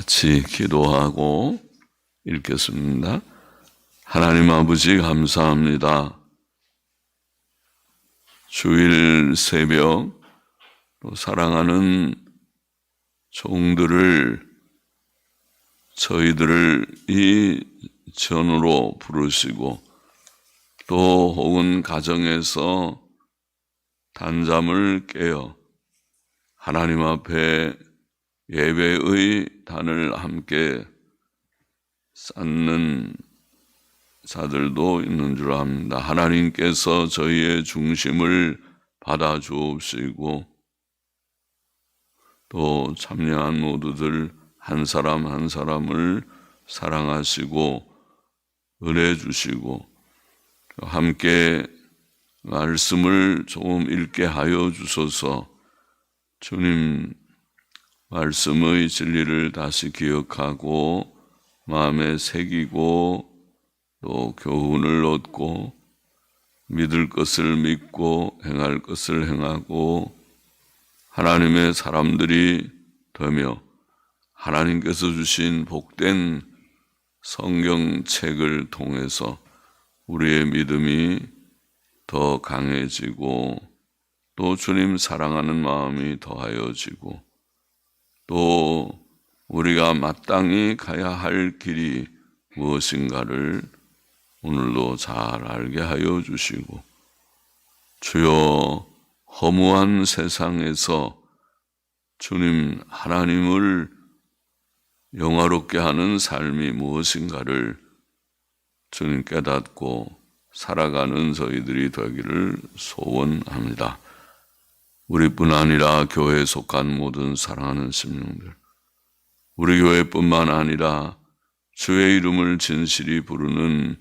같이 기도하고 읽겠습니다. 하나님 아버지 감사합니다. 주일 새벽 또 사랑하는 종들을 저희들을 이 전으로 부르시고 또 혹은 가정에서 단잠을 깨어 하나님 앞에 예배의 단을 함께 쌓는 자들도 있는 줄 압니다. 하나님께서 저희의 중심을 받아 주옵시고 또 참여한 모두들 한 사람 한 사람을 사랑하시고 은혜 주시고 함께 말씀을 조금 읽게 하여 주소서. 주님 말씀의 진리를 다시 기억하고 마음에 새기고 또 교훈을 얻고 믿을 것을 믿고 행할 것을 행하고 하나님의 사람들이 되며 하나님께서 주신 복된 성경책을 통해서 우리의 믿음이 더 강해지고 또 주님 사랑하는 마음이 더하여지고 또 우리가 마땅히 가야 할 길이 무엇인가를 오늘도 잘 알게 하여 주시고 주여 허무한 세상에서 주님 하나님을 영화롭게 하는 삶이 무엇인가를 주님 깨닫고 살아가는 저희들이 되기를 소원합니다. 우리뿐 아니라 교회에 속한 모든 사랑하는 심령들, 우리 교회뿐만 아니라 주의 이름을 진실이 부르는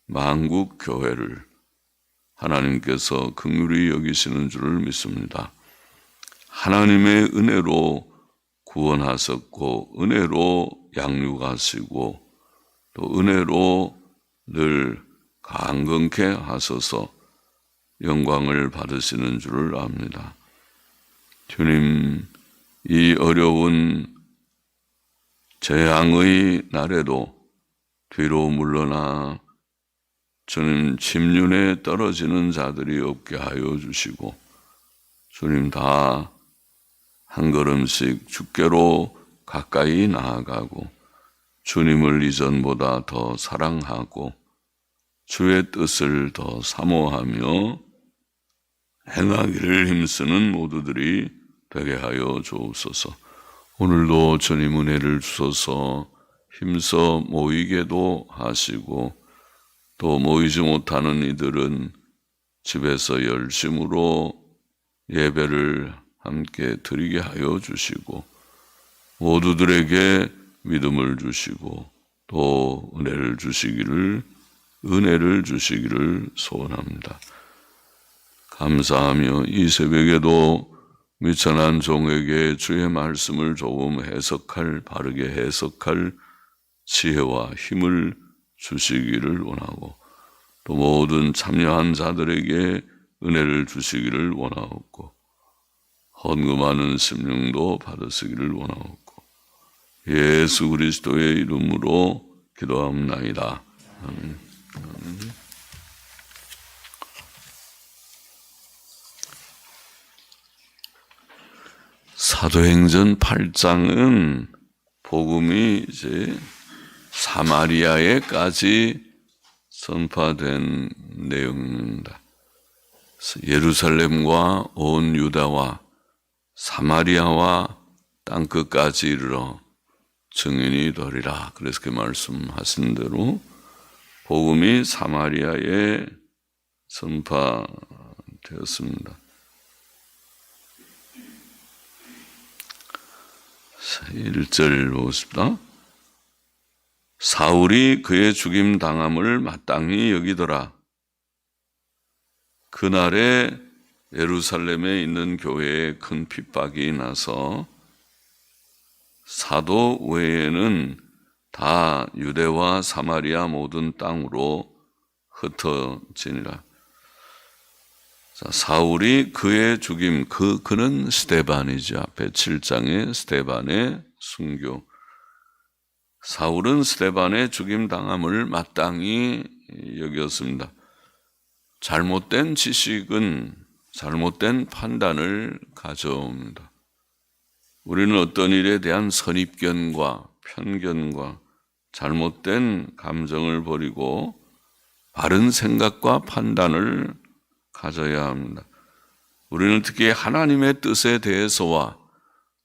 만국 교회를 하나님께서 긍휼히 여기시는 줄을 믿습니다. 하나님의 은혜로 구원하셨고 은혜로 양육하시고 또 은혜로 늘 강건케 하셔서 영광을 받으시는 줄을 압니다. 주님, 이 어려운 재앙의 날에도 뒤로 물러나 주님 침륜에 떨어지는 자들이 없게 하여 주시고 주님 다 한 걸음씩 주께로 가까이 나아가고 주님을 이전보다 더 사랑하고 주의 뜻을 더 사모하며 행하기를 힘쓰는 모두들이 되게 하여 주옵소서. 오늘도 주님 은혜를 주셔서 힘써 모이게도 하시고 또 모이지 못하는 이들은 집에서 열심으로 예배를 함께 드리게 하여 주시고 모두들에게 믿음을 주시고 또 은혜를 주시기를 소원합니다. 감사하며 이 새벽에도 미천한 종에게 주의 말씀을 조금 바르게 해석할 지혜와 힘을 주시기를 원하고 또 모든 참여한 자들에게 은혜를 주시기를 원하옵고 헌금하는 심령도 받으시기를 원하옵고 예수 그리스도의 이름으로 기도합나이다. 아멘. 사도행전 8장은 복음이 이제 사마리아에까지 전파된 내용입니다. 예루살렘과 온 유다와 사마리아와 땅끝까지 이르러 증인이 되리라. 그래서 그 말씀하신 대로 복음이 사마리아에 전파되었습니다. 1절 보겠습니다. 사울이 그의 죽임 당함을 마땅히 여기더라. 그날에 예루살렘에 있는 교회에 큰 핍박이 나서 사도 외에는 다 유대와 사마리아 모든 땅으로 흩어지니라. 자, 사울이 그의 죽임, 그는 스데반이죠. 앞에 7장의 스데반의 순교. 사울은 스데반의 죽임당함을 마땅히 여겼습니다. 잘못된 지식은 잘못된 판단을 가져옵니다. 우리는 어떤 일에 대한 선입견과 편견과 잘못된 감정을 버리고 바른 생각과 판단을 가져야 합니다. 우리는 특히 하나님의 뜻에 대해서와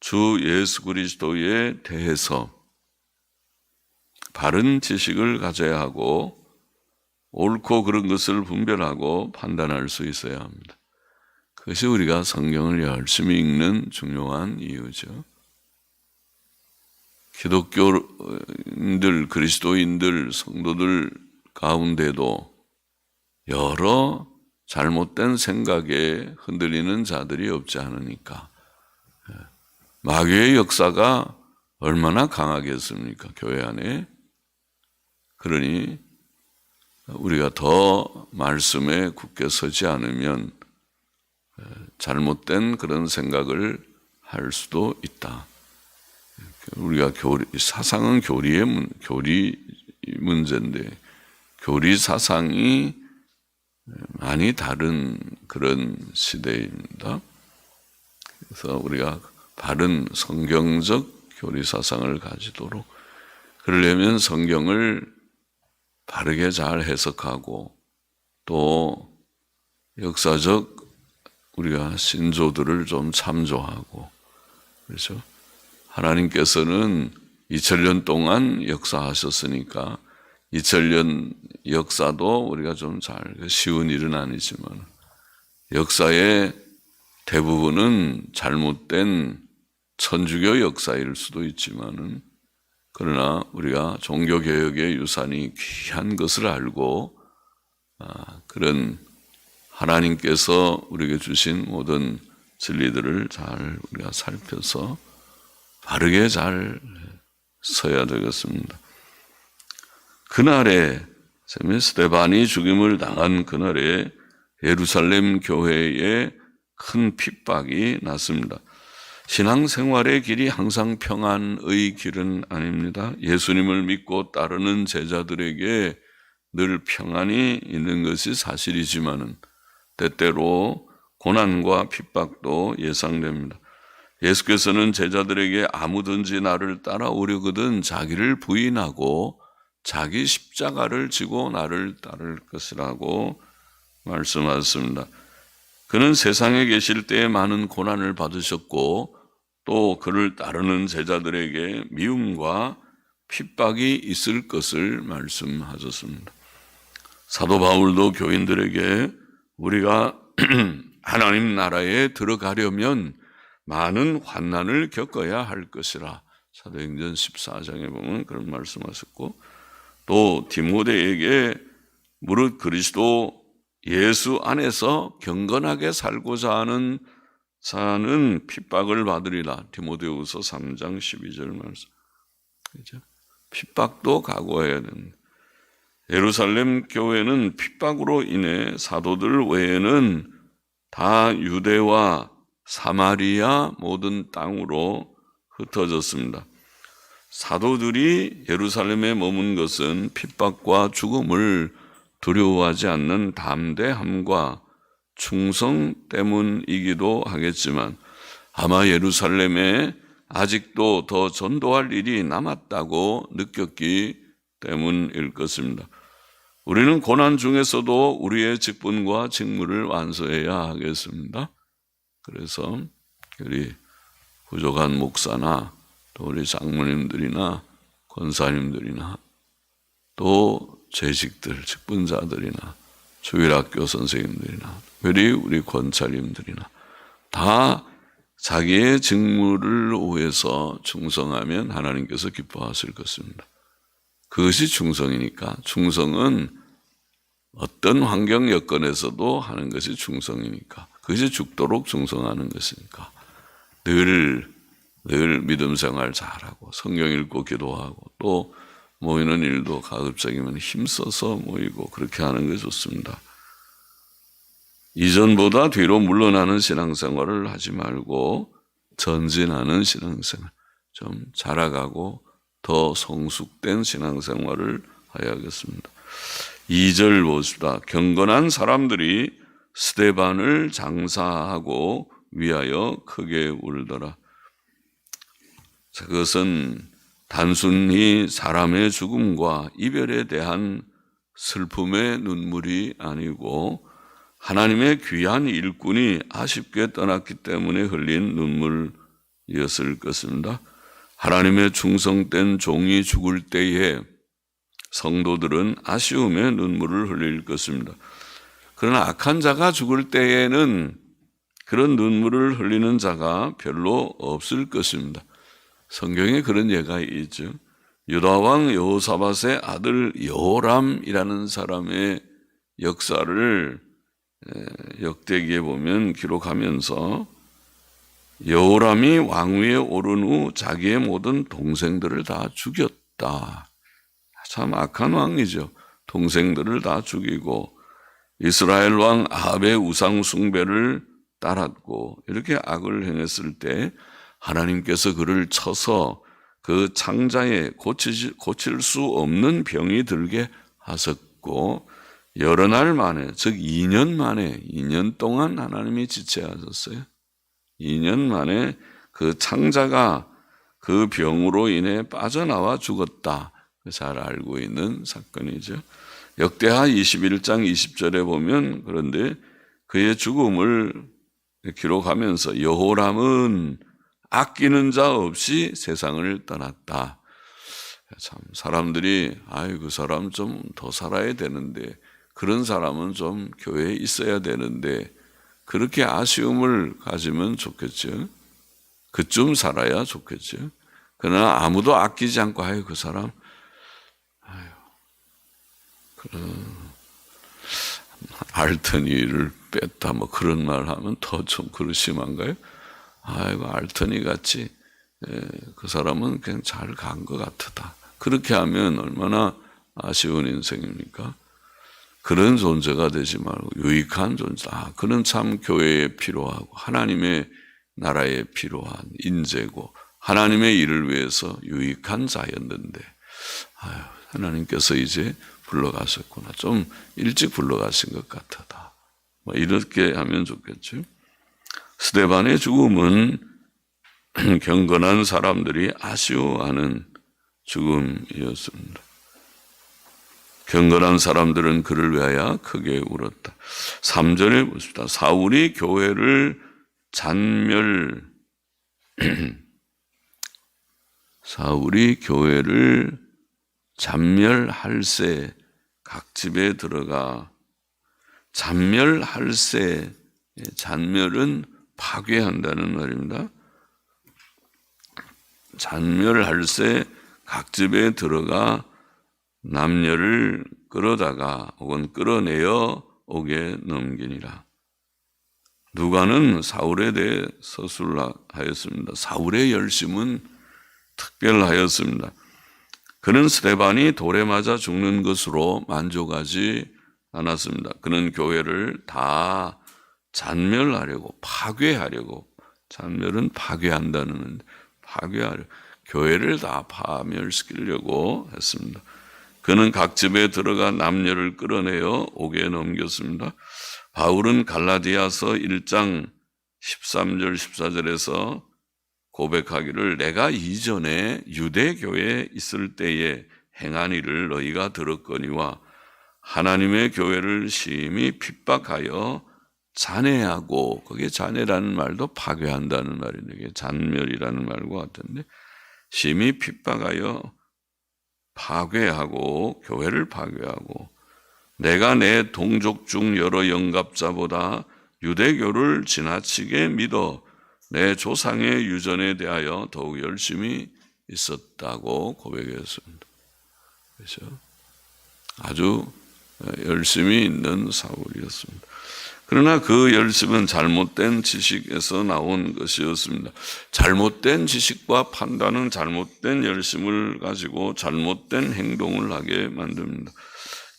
주 예수 그리스도에 대해서 바른 지식을 가져야 하고 옳고 그른 것을 분별하고 판단할 수 있어야 합니다. 그것이 우리가 성경을 열심히 읽는 중요한 이유죠. 기독교인들, 그리스도인들, 성도들 가운데도 여러 잘못된 생각에 흔들리는 자들이 없지 않으니까. 마귀의 역사가 얼마나 강하겠습니까? 교회 안에. 그러니 우리가 더 말씀에 굳게 서지 않으면 잘못된 그런 생각을 할 수도 있다. 우리가 사상은 교리 문제인데 교리 사상이 많이 다른 그런 시대입니다. 그래서 우리가 바른 성경적 교리 사상을 가지도록 그러려면 성경을 바르게 잘 해석하고 또 역사적 우리가 신조들을 좀 참조하고 그렇죠. 하나님께서는 2000년 동안 역사하셨으니까 2000년 역사도 우리가 좀 잘 쉬운 일은 아니지만 역사의 대부분은 잘못된 천주교 역사일 수도 있지만은 그러나 우리가 종교개혁의 유산이 귀한 것을 알고 그런 하나님께서 우리에게 주신 모든 진리들을 잘 우리가 살펴서 바르게 잘 서야 되겠습니다. 그날에 스데반이 죽임을 당한 그날에 예루살렘 교회에 큰 핍박이 났습니다. 신앙생활의 길이 항상 평안의 길은 아닙니다. 예수님을 믿고 따르는 제자들에게 늘 평안이 있는 것이 사실이지만은 때때로 고난과 핍박도 예상됩니다. 예수께서는 제자들에게 아무든지 나를 따라오려거든 자기를 부인하고 자기 십자가를 지고 나를 따를 것이라고 말씀하셨습니다. 그는 세상에 계실 때에 많은 고난을 받으셨고 또 그를 따르는 제자들에게 미움과 핍박이 있을 것을 말씀하셨습니다. 사도 바울도 교인들에게 우리가 하나님 나라에 들어가려면 많은 환난을 겪어야 할 것이라 사도행전 14장에 보면 그런 말씀하셨고 또 디모데에게 무릇 그리스도 예수 안에서 경건하게 살고자 하는 자는 핍박을 받으리라. 디모데후서 3장 12절 말씀. 그렇죠? 핍박도 각오해야 됩니다. 예루살렘 교회는 핍박으로 인해 사도들 외에는 다 유대와 사마리아 모든 땅으로 흩어졌습니다. 사도들이 예루살렘에 머문 것은 핍박과 죽음을 두려워하지 않는 담대함과 충성 때문이기도 하겠지만 아마 예루살렘에 아직도 더 전도할 일이 남았다고 느꼈기 때문일 것입니다. 우리는 고난 중에서도 우리의 직분과 직무를 완수해야 하겠습니다. 그래서 우리 부족한 목사나 또 우리 장모님들이나 권사님들이나 또 재직들, 직분자들이나 주일학교 선생님들이나 우리 권찰님들이나 다 자기의 직무를 위해서 충성하면 하나님께서 기뻐하실 것입니다. 그것이 충성이니까 충성은 어떤 환경 여건에서도 하는 것이 충성이니까 그것이 죽도록 충성하는 것이니까 늘 믿음 생활 잘하고 성경 읽고 기도하고 또 모이는 일도 가급적이면 힘써서 모이고 그렇게 하는 게 좋습니다. 이전보다 뒤로 물러나는 신앙생활을 하지 말고 전진하는 신앙생활 좀 자라가고 더 성숙된 신앙생활을 하여야겠습니다. 2절 보십시다. 경건한 사람들이 스데반을 장사하고 위하여 크게 울더라. 자, 그것은 단순히 사람의 죽음과 이별에 대한 슬픔의 눈물이 아니고 하나님의 귀한 일꾼이 아쉽게 떠났기 때문에 흘린 눈물이었을 것입니다. 하나님의 충성된 종이 죽을 때에 성도들은 아쉬움의 눈물을 흘릴 것입니다. 그러나 악한 자가 죽을 때에는 그런 눈물을 흘리는 자가 별로 없을 것입니다. 성경에 그런 예가 있죠. 유다왕 여호사밧의 아들 여호람이라는 사람의 역사를 역대기에 보면 기록하면서 여호람이 왕위에 오른 후 자기의 모든 동생들을 다 죽였다. 참 악한 왕이죠. 동생들을 다 죽이고 이스라엘 왕 아합의 우상 숭배를 따랐고 이렇게 악을 행했을 때 하나님께서 그를 쳐서 그 창자에 고칠 수 없는 병이 들게 하셨고 여러 날 만에, 즉 2년 만에, 2년 동안 하나님이 지체하셨어요. 2년 만에 그 창자가 그 병으로 인해 빠져나와 죽었다. 잘 알고 있는 사건이죠. 역대하 21장 20절에 보면 그런데 그의 죽음을 기록하면서 여호람은 아끼는 자 없이 세상을 떠났다. 참 사람들이 그 사람 좀 더 살아야 되는데 그런 사람은 좀 교회에 있어야 되는데 그렇게 아쉬움을 가지면 좋겠죠. 그쯤 살아야 좋겠죠. 그러나 아무도 아끼지 않고 그 사람 알터니를 뺐다 뭐 그런 말 하면 더 좀 그러심한가요? 알터니 같이 그 사람은 그냥 잘 간 것 같다. 그렇게 하면 얼마나 아쉬운 인생입니까? 그런 존재가 되지 말고 유익한 존재. 그는 참 교회에 필요하고 하나님의 나라에 필요한 인재고 하나님의 일을 위해서 유익한 자였는데 하나님께서 이제 불러가셨구나. 좀 일찍 불러가신 것 같다. 뭐 이렇게 하면 좋겠죠. 스데반의 죽음은 경건한 사람들이 아쉬워하는 죽음이었습니다. 경건한 사람들은 그를 위하여 크게 울었다. 3절에 보십시다. 사울이 교회를 잔멸할세 각 집에 들어가 잔멸할세 잔멸은 파괴한다는 말입니다. 잔멸할세 각 집에 들어가 남녀를 끌어다가 혹은 끌어내어 옥에 넘기니라. 누가는 사울에 대해 서술하였습니다. 사울의 열심은 특별하였습니다. 그는 스데반이 돌에 맞아 죽는 것으로 만족하지 않았습니다. 그는 교회를 다 잔멸하려고 파괴하려고, 잔멸은 파괴한다는 교회를 다 파멸시키려고 했습니다. 그는 각 집에 들어가 남녀를 끌어내어 옥에 넘겼습니다. 바울은 갈라디아서 1장 13절 14절에서 고백하기를 내가 이전에 유대교회에 있을 때에 행한 일을 너희가 들었거니와 하나님의 교회를 심히 핍박하여 잔해하고, 거기에 잔해라는 말도 파괴한다는 말인데 이게 잔멸이라는 말과 같은데 심히 핍박하여 파괴하고 교회를 파괴하고 내가 내 동족 중 여러 영갑자보다 유대교를 지나치게 믿어 내 조상의 유전에 대하여 더욱 열심히 있었다고 고백했습니다. 그렇죠? 아주 열심히 있는 사울이었습니다. 그러나 그 열심은 잘못된 지식에서 나온 것이었습니다. 잘못된 지식과 판단은 잘못된 열심을 가지고 잘못된 행동을 하게 만듭니다.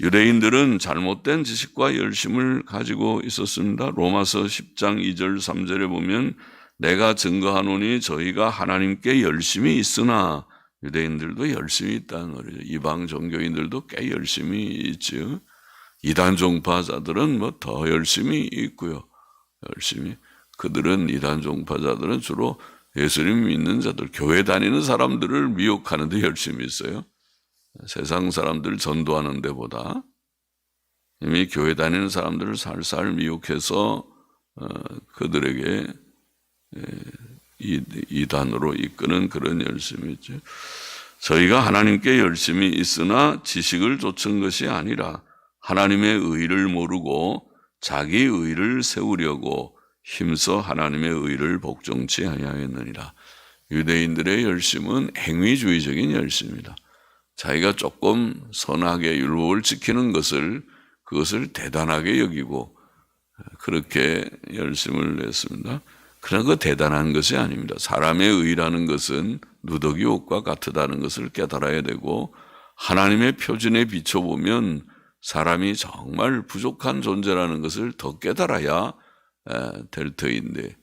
유대인들은 잘못된 지식과 열심을 가지고 있었습니다. 로마서 10장 2절 3절에 보면 내가 증거하노니 저희가 하나님께 열심히 있으나 유대인들도 열심히 있다는 말이죠. 이방 종교인들도 꽤 열심히 있죠. 이단 종파자들은 뭐 더 열심히 있고요. 열심히. 이단 종파자들은 주로 예수님 믿는 자들, 교회 다니는 사람들을 미혹하는 데 열심히 있어요. 세상 사람들 전도하는 데보다 이미 교회 다니는 사람들을 살살 미혹해서 그들에게 이단으로 이끄는 그런 열심이 있죠. 저희가 하나님께 열심히 있으나 지식을 좇은 것이 아니라 하나님의 의를 모르고 자기 의를 세우려고 힘써 하나님의 의를 복종치 아니하였느니라. 유대인들의 열심은 행위주의적인 열심입니다. 자기가 조금 선하게 율법을 지키는 그것을 대단하게 여기고 그렇게 열심을 냈습니다. 그러나 그 대단한 것이 아닙니다. 사람의 의라는 것은 누더기 옷과 같다는 것을 깨달아야 되고 하나님의 표준에 비춰보면 사람이 정말 부족한 존재라는 것을 더 깨달아야 될 터인데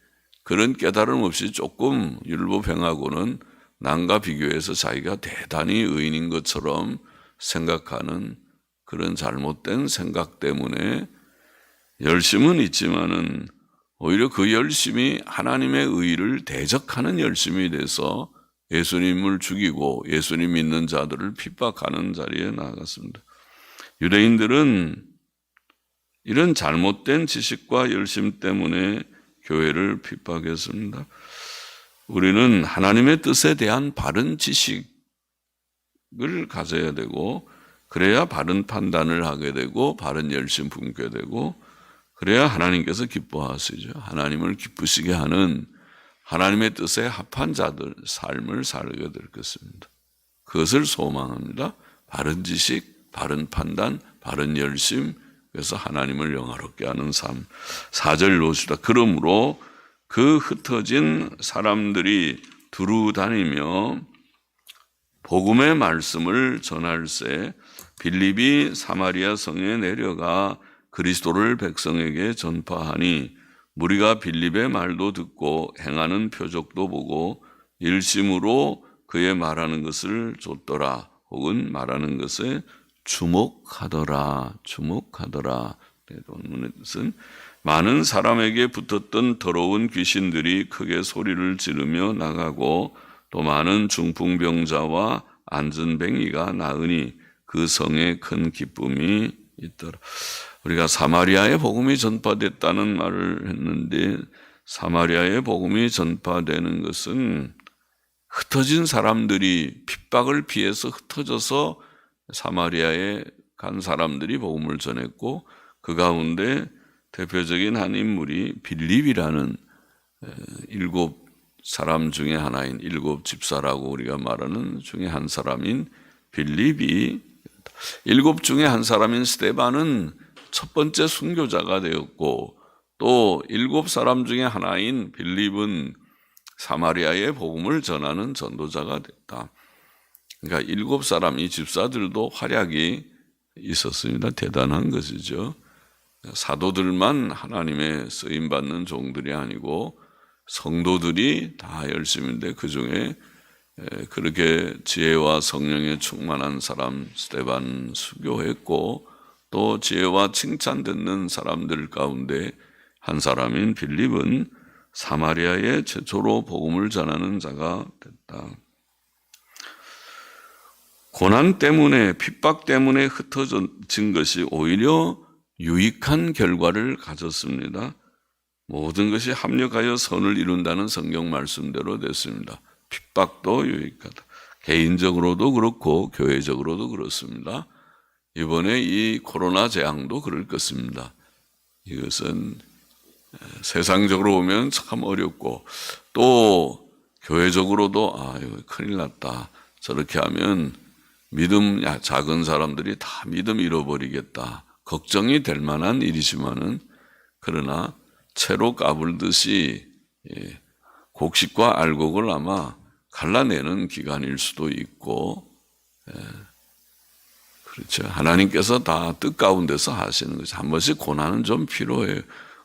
그런 깨달음 없이 조금 율법 행하고는 남과 비교해서 자기가 대단히 의인인 것처럼 생각하는 그런 잘못된 생각 때문에 열심은 있지만은 오히려 그 열심이 하나님의 의를 대적하는 열심이 돼서 예수님을 죽이고 예수님 믿는 자들을 핍박하는 자리에 나아갔습니다. 유대인들은 이런 잘못된 지식과 열심 때문에 교회를 핍박했습니다. 우리는 하나님의 뜻에 대한 바른 지식을 가져야 되고 그래야 바른 판단을 하게 되고 바른 열심 품게 되고 그래야 하나님께서 기뻐하시죠. 하나님을 기쁘시게 하는 하나님의 뜻에 합한 자들 삶을 살게 될 것입니다. 그것을 소망합니다. 바른 지식, 바른 판단, 바른 열심, 그래서 하나님을 영화롭게 하는 삶. 4절 놓읍시다. 그러므로 그 흩어진 사람들이 두루 다니며 복음의 말씀을 전할세 빌립이 사마리아 성에 내려가 그리스도를 백성에게 전파하니 무리가 빌립의 말도 듣고 행하는 표적도 보고 일심으로 그의 말하는 것을 좇더라 혹은 말하는 것에 주목하더라. 본문에서는 많은 사람에게 붙었던 더러운 귀신들이 크게 소리를 지르며 나가고 또 많은 중풍병자와 안전뱅이가 나으니 그 성에 큰 기쁨이 있더라. 우리가 사마리아의 복음이 전파됐다는 말을 했는데 사마리아의 복음이 전파되는 것은 흩어진 사람들이 핍박을 피해서 흩어져서 사마리아에 간 사람들이 복음을 전했고 그 가운데 대표적인 한 인물이 빌립이라는 7 사람 중에 하나인 7 집사라고 우리가 말하는 중에 한 사람인 빌립이 7 중에 한 사람인 스데반은 첫 번째 순교자가 되었고 또 7 사람 중에 하나인 빌립은 사마리아의 복음을 전하는 전도자가 됐다. 그러니까 7 사람 이 집사들도 활약이 있었습니다. 대단한 것이죠. 사도들만 하나님의 쓰임받는 종들이 아니고 성도들이 다 열심인데 그중에 그렇게 지혜와 성령에 충만한 사람 스데반 수교했고 또 지혜와 칭찬 듣는 사람들 가운데 한 사람인 빌립은 사마리아에 최초로 복음을 전하는 자가 됐다. 고난 때문에 핍박 때문에 흩어진 것이 오히려 유익한 결과를 가졌습니다. 모든 것이 합력하여 선을 이룬다는 성경 말씀대로 됐습니다. 핍박도 유익하다. 개인적으로도 그렇고 교회적으로도 그렇습니다. 이번에 이 코로나 재앙도 그럴 것입니다. 이것은 세상적으로 보면 참 어렵고 또 교회적으로도 이거 큰일 났다. 저렇게 하면 믿음 작은 사람들이 다 믿음 잃어버리겠다. 걱정이 될 만한 일이지만은 그러나 채로 까불듯이 곡식과 알곡을 아마 갈라내는 기간일 수도 있고 그렇죠. 하나님께서 다 뜻 가운데서 하시는 거죠. 한 번씩 고난은 좀 필요해요.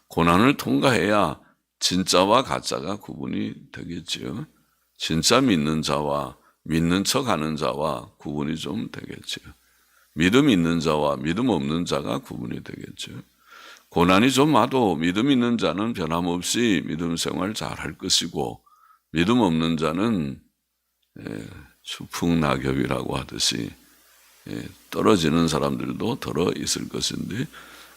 고난을 통과해야 진짜와 가짜가 구분이 되겠죠. 진짜 믿는 자와 믿는 척하는 자와 구분이 좀 되겠죠. 믿음 있는 자와 믿음 없는 자가 구분이 되겠죠. 고난이 좀 와도 믿음 있는 자는 변함없이 믿음 생활 잘할 것이고 믿음 없는 자는 추풍낙엽이라고 하듯이 떨어지는 사람들도 덜어 있을 것인데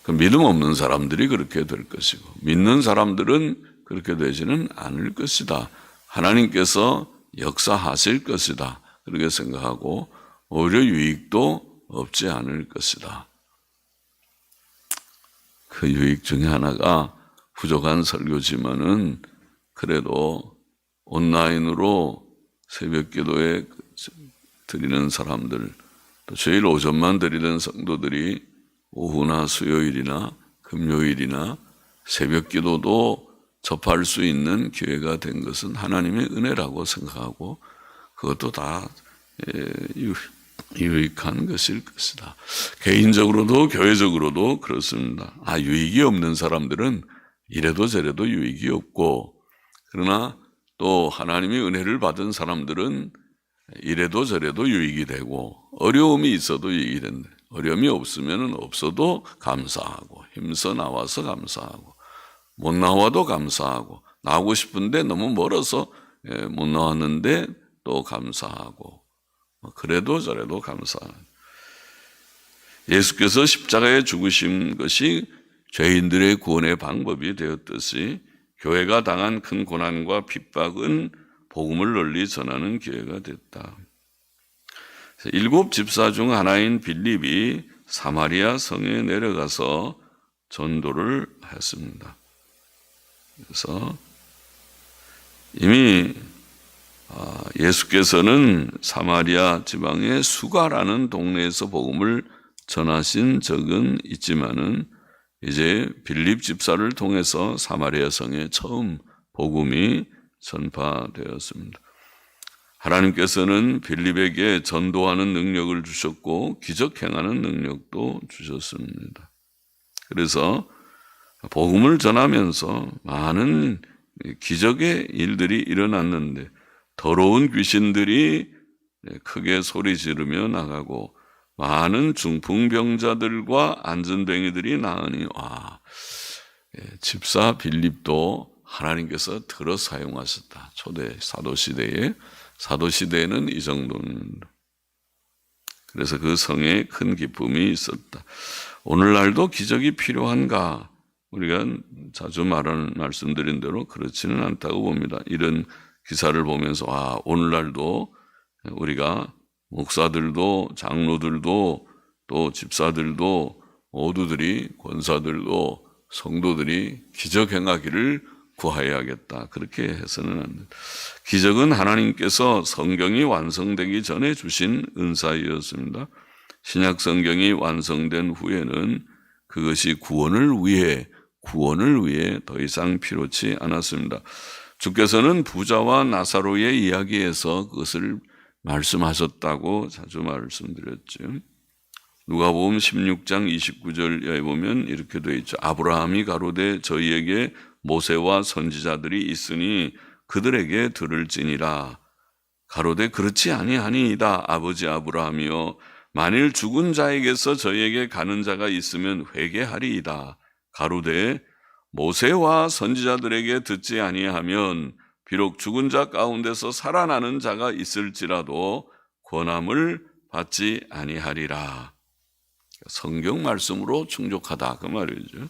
그 믿음 없는 사람들이 그렇게 될 것이고 믿는 사람들은 그렇게 되지는 않을 것이다. 하나님께서 역사하실 것이다. 그렇게 생각하고 오히려 유익도 없지 않을 것이다. 그 유익 중에 하나가 부족한 설교지만은 그래도 온라인으로 새벽 기도에 드리는 사람들, 또 주일 오전만 드리는 성도들이 오후나 수요일이나 금요일이나 새벽 기도도 접할 수 있는 기회가 된 것은 하나님의 은혜라고 생각하고 그것도 다 유익한 것일 것이다. 개인적으로도 교회적으로도 그렇습니다. 유익이 없는 사람들은 이래도 저래도 유익이 없고 그러나 또 하나님의 은혜를 받은 사람들은 이래도 저래도 유익이 되고 어려움이 있어도 유익이 된다. 어려움이 없으면 없어도 감사하고 힘써 나와서 감사하고 못 나와도 감사하고 나오고 싶은데 너무 멀어서 못 나왔는데 또 감사하고 그래도 저래도 감사하고 예수께서 십자가에 죽으신 것이 죄인들의 구원의 방법이 되었듯이 교회가 당한 큰 고난과 핍박은 복음을 널리 전하는 기회가 됐다. 7 집사 중 하나인 빌립이 사마리아 성에 내려가서 전도를 했습니다. 그래서 이미 예수께서는 사마리아 지방의 수가라는 동네에서 복음을 전하신 적은 있지만은 이제 빌립 집사를 통해서 사마리아 성에 처음 복음이 전파되었습니다. 하나님께서는 빌립에게 전도하는 능력을 주셨고 기적 행하는 능력도 주셨습니다. 그래서 복음을 전하면서 많은 기적의 일들이 일어났는데 더러운 귀신들이 크게 소리 지르며 나가고 많은 중풍병자들과 안전뱅이들이 나으니 집사 빌립도 하나님께서 들어 사용하셨다. 초대 사도시대에는 이 정도입니다. 그래서 그 성에 큰 기쁨이 있었다. 오늘날도 기적이 필요한가? 우리가 자주 말씀드린 대로 그렇지는 않다고 봅니다. 이런 기사를 보면서 오늘날도 우리가 목사들도 장로들도 또 집사들도 모두들이 권사들도 성도들이 기적 행하기를 구하여야겠다. 그렇게 해서는 안 된다. 기적은 하나님께서 성경이 완성되기 전에 주신 은사이었습니다. 신약 성경이 완성된 후에는 그것이 구원을 위해 더 이상 필요치 않았습니다. 주께서는 부자와 나사로의 이야기에서 그것을 말씀하셨다고 자주 말씀드렸죠. 누가복음 16장 29절에 보면 이렇게 되어 있죠. 아브라함이 가로되 저희에게 모세와 선지자들이 있으니 그들에게 들을지니라. 가로되 그렇지 아니하니이다. 아버지 아브라함이여 만일 죽은 자에게서 저희에게 가는 자가 있으면 회개하리이다. 가로되 모세와 선지자들에게 듣지 아니하면 비록 죽은 자 가운데서 살아나는 자가 있을지라도 권함을 받지 아니하리라. 성경 말씀으로 충족하다 그 말이죠.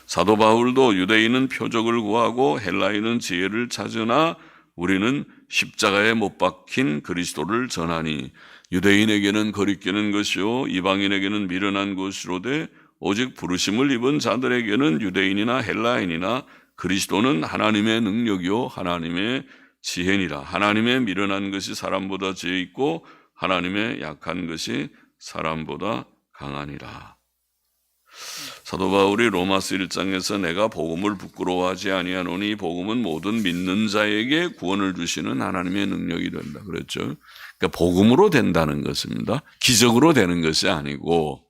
사도 바울도 유대인은 표적을 구하고 헬라인은 지혜를 찾으나 우리는 십자가에 못 박힌 그리스도를 전하니 유대인에게는 거리끼는 것이요 이방인에게는 미련한 것이로되 오직 부르심을 입은 자들에게는 유대인이나 헬라인이나 그리스도는 하나님의 능력이요 하나님의 지혜니라. 하나님의 미련한 것이 사람보다 지혜 있고 하나님의 약한 것이 사람보다 강하니라. 사도 바울이 로마서 1장에서 내가 복음을 부끄러워하지 아니하노니 복음은 모든 믿는 자에게 구원을 주시는 하나님의 능력이 된다 그랬죠. 그러니까 복음으로 된다는 것입니다. 기적으로 되는 것이 아니고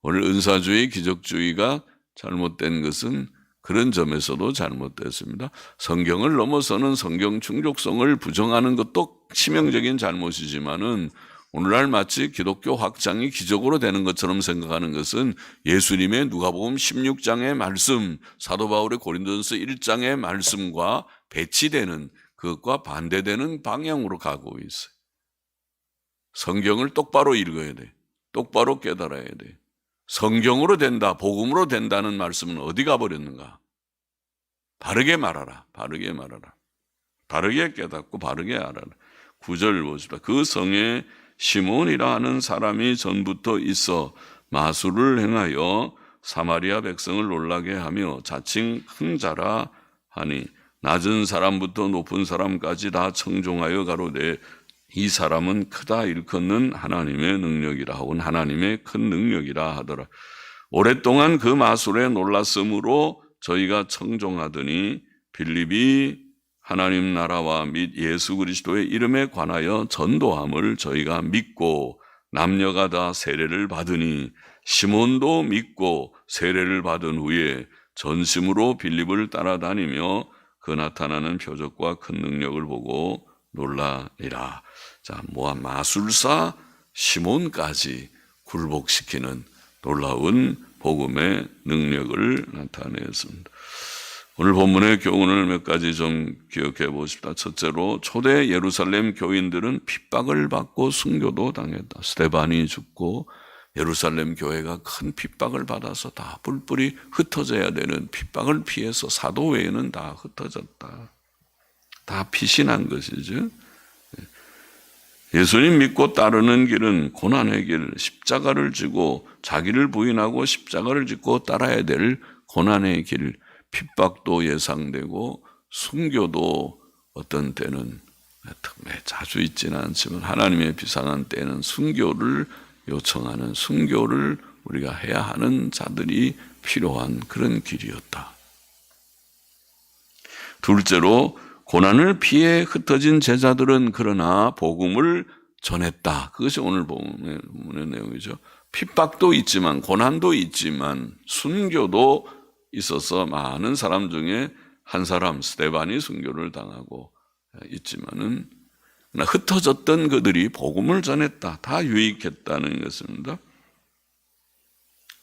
오늘 은사주의 기적주의가 잘못된 것은 그런 점에서도 잘못됐습니다. 성경을 넘어서는 성경 충족성을 부정하는 것도 치명적인 잘못이지만은 오늘날 마치 기독교 확장이 기적으로 되는 것처럼 생각하는 것은 예수님의 누가복음 16장의 말씀, 사도 바울의 고린도전서 1장의 말씀과 배치되는 그것과 반대되는 방향으로 가고 있어요. 성경을 똑바로 읽어야 돼. 똑바로 깨달아야 돼. 성경으로 된다, 복음으로 된다는 말씀은 어디 가버렸는가? 바르게 말하라. 바르게 말하라. 바르게 깨닫고 바르게 알아라. 9절 보십시다. 그 성에 시몬이라 하는 사람이 전부터 있어 마술을 행하여 사마리아 백성을 놀라게 하며 자칭 큰 자라 하니 낮은 사람부터 높은 사람까지 다 청종하여 가로되 이 사람은 크다 일컫는 하나님의 능력이라 혹은 하나님의 큰 능력이라 하더라. 오랫동안 그 마술에 놀랐으므로 저희가 청종하더니 빌립이 하나님 나라와 및 예수 그리스도의 이름에 관하여 전도함을 저희가 믿고 남녀가 다 세례를 받으니 시몬도 믿고 세례를 받은 후에 전심으로 빌립을 따라다니며 그 나타나는 표적과 큰 능력을 보고 놀라니라. 자, 마술사 시몬까지 굴복시키는 놀라운 복음의 능력을 나타내었습니다. 오늘 본문의 교훈을 몇 가지 좀 기억해 보십시다. 첫째로 초대 예루살렘 교인들은 핍박을 받고 순교도 당했다. 스데반이 죽고 예루살렘 교회가 큰 핍박을 받아서 다 뿔뿔이 흩어져야 되는 핍박을 피해서 사도 외에는 다 흩어졌다. 다 피신한 것이죠. 예수님 믿고 따르는 길은 고난의 길, 십자가를 지고 자기를 부인하고 십자가를 짓고 따라야 될 고난의 길, 핍박도 예상되고 순교도 어떤 때는 자주 있지는 않지만 하나님의 비상한 때는 순교를 요청하는, 순교를 우리가 해야 하는 자들이 필요한 그런 길이었다. 둘째로 고난을 피해 흩어진 제자들은 그러나 복음을 전했다. 그것이 오늘 본문의 내용이죠. 핍박도 있지만 고난도 있지만 순교도 있어서 많은 사람 중에 한 사람 스데반이 순교를 당하고 있지만은 흩어졌던 그들이 복음을 전했다. 다 유익했다는 것입니다.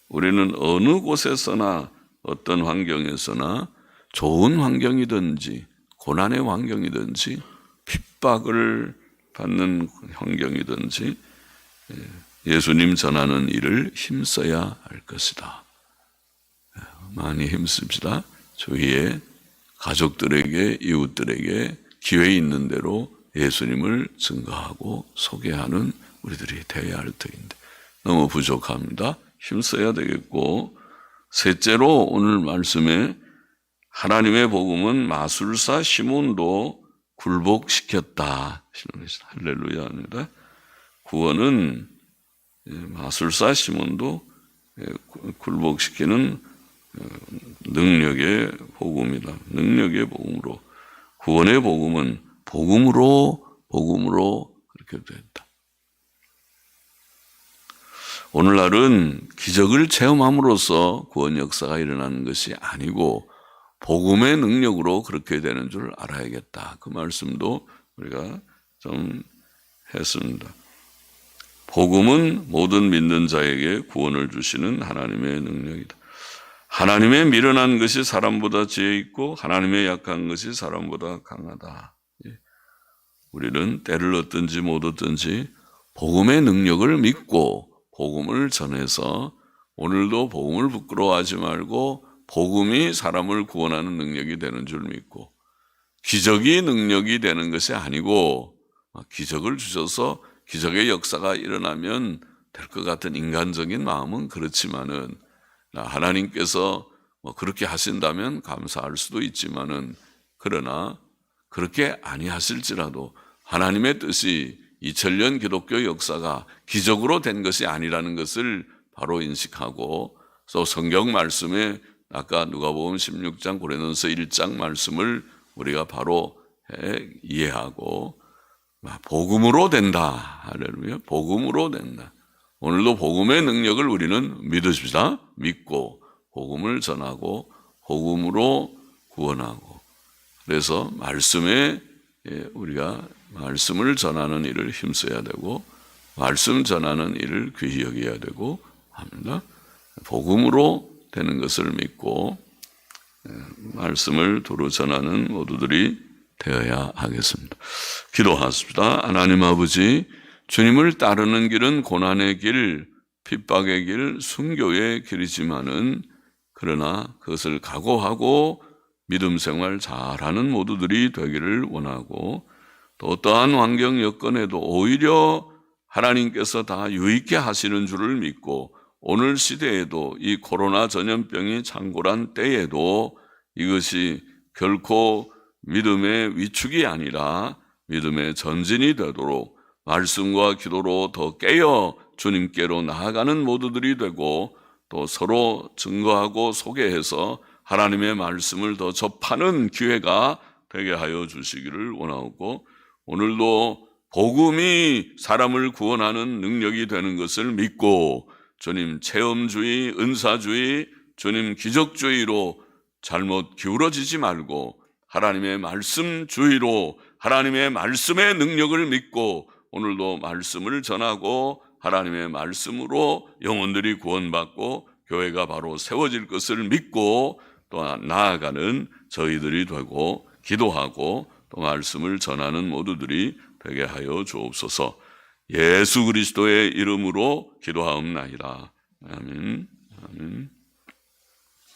우리는 어느 곳에서나 어떤 환경에서나 좋은 환경이든지 고난의 환경이든지 핍박을 받는 환경이든지 예수님 전하는 일을 힘써야 할 것이다. 많이 힘씁시다. 저희의 가족들에게, 이웃들에게 기회 있는 대로 예수님을 증거하고 소개하는 우리들이 되어야 할 터인데 너무 부족합니다. 힘써야 되겠고, 셋째로 오늘 말씀에 하나님의 복음은 마술사 시몬도 굴복시켰다. 할렐루야입니다. 구원은 마술사 시몬도 굴복시키는 능력의 복음이다. 능력의 복음으로. 구원의 복음은 복음으로 그렇게 됐다. 오늘날은 기적을 체험함으로써 구원 역사가 일어나는 것이 아니고 복음의 능력으로 그렇게 되는 줄 알아야겠다. 그 말씀도 우리가 좀 했습니다. 복음은 모든 믿는 자에게 구원을 주시는 하나님의 능력이다. 하나님의 미련한 것이 사람보다 지혜 있고 하나님의 약한 것이 사람보다 강하다. 우리는 때를 얻든지 못 얻든지 복음의 능력을 믿고 복음을 전해서 오늘도 복음을 부끄러워하지 말고 복음이 사람을 구원하는 능력이 되는 줄 믿고 기적이 능력이 되는 것이 아니고 기적을 주셔서 기적의 역사가 일어나면 될 것 같은 인간적인 마음은 그렇지만은 하나님께서 그렇게 하신다면 감사할 수도 있지만은 그러나 그렇게 아니하실지라도 하나님의 뜻이 2000년 기독교 역사가 기적으로 된 것이 아니라는 것을 바로 인식하고 또 성경 말씀에 아까 누가복음 16장 고린도전서 1장 말씀을 우리가 바로 이해하고 복음으로 된다. 할렐루야. 복음으로 된다. 오늘도 복음의 능력을 우리는 믿으십시다. 믿고 복음을 전하고 복음으로 구원하고, 그래서 말씀에 우리가 말씀을 전하는 일을 힘써야 되고 말씀 전하는 일을 귀히 여겨야 되고 합니다. 복음으로 되는 것을 믿고 말씀을 두루 전하는 모두들이 되어야 하겠습니다. 기도하십시다. 하나님 아버지, 주님을 따르는 길은 고난의 길, 핍박의 길, 순교의 길이지만은 그러나 그것을 각오하고 믿음 생활 잘하는 모두들이 되기를 원하고, 또 어떠한 환경 여건에도 오히려 하나님께서 다 유익게 하시는 줄을 믿고, 오늘 시대에도 이 코로나 전염병이 창궐한 때에도 이것이 결코 믿음의 위축이 아니라 믿음의 전진이 되도록 말씀과 기도로 더 깨어 주님께로 나아가는 모두들이 되고, 또 서로 증거하고 소개해서 하나님의 말씀을 더 접하는 기회가 되게 하여 주시기를 원하고, 오늘도 복음이 사람을 구원하는 능력이 되는 것을 믿고 주님 체험주의, 은사주의, 주님 기적주의로 잘못 기울어지지 말고 하나님의 말씀주의로 하나님의 말씀의 능력을 믿고 오늘도 말씀을 전하고 하나님의 말씀으로 영혼들이 구원받고 교회가 바로 세워질 것을 믿고 또 나아가는 저희들이 되고 기도하고 또 말씀을 전하는 모두들이 되게 하여 주옵소서. 예수 그리스도의 이름으로 기도하옵나이다. 아멘. 아멘.